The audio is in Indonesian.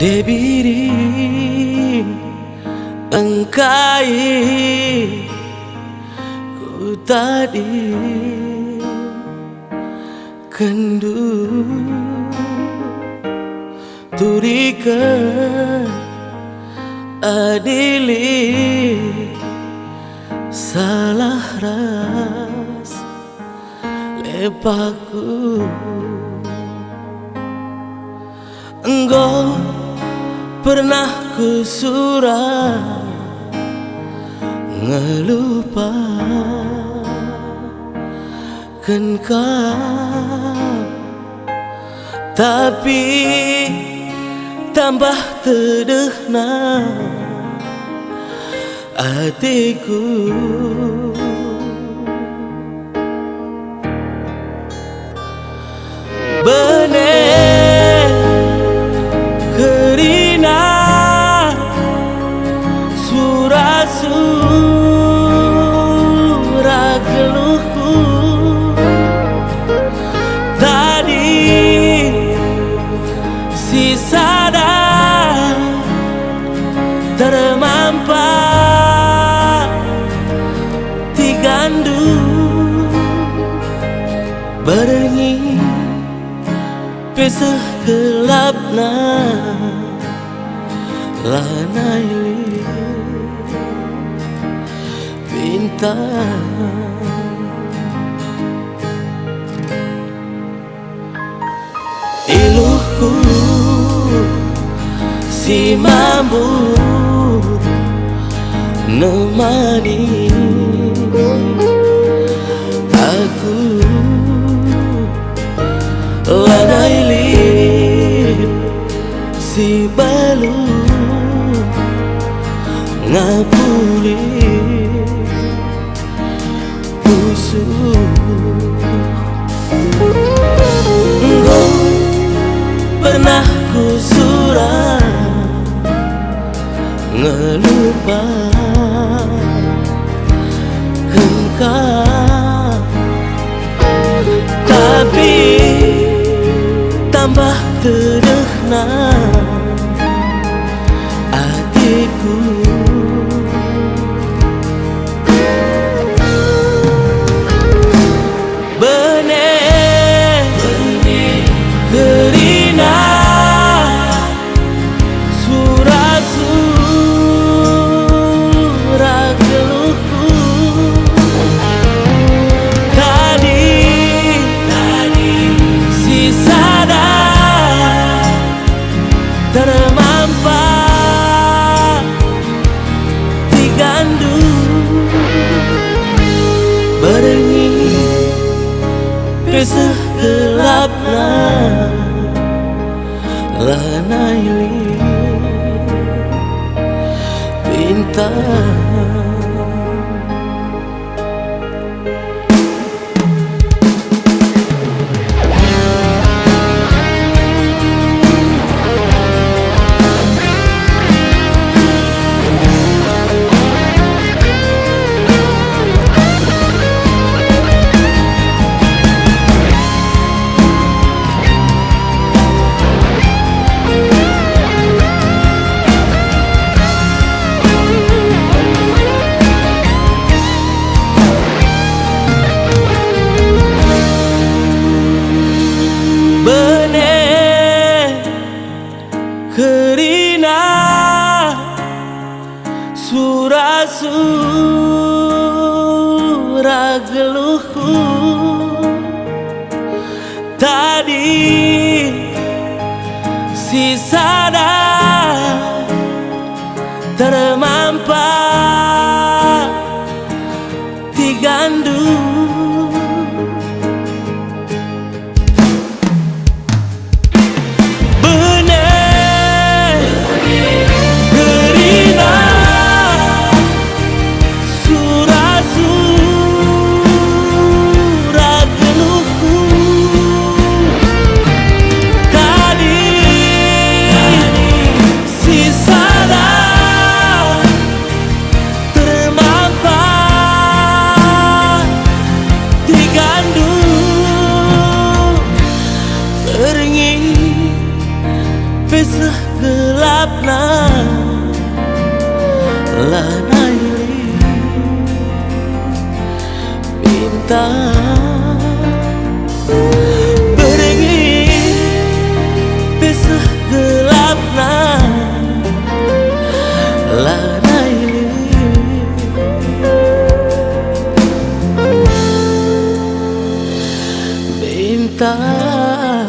Debiri engkai ku tadi kendu turikan adili salah ras lepaku engkau pernah ku surah ngelupakan kau, tapi tambah tedehna hatiku. Bener kerina surah keluhku tadi si sadar termampah tigandu berengi pesah gelapna lanai bintang iluhku si mampu nemani aku lanai si balu ngapuli engkau pernah ku surah ngelupakan kau, tapi tambah tedehna hatiku. Kerina surah keluhku tadi si sadar termampah tigandu berengi pesah gelapna lanai bintang. Kerina surah geluhku tadi si sadar termampah tigandu pesah gelap. gelapna lanaili bintang beringin pisah gelapna lanaili bintang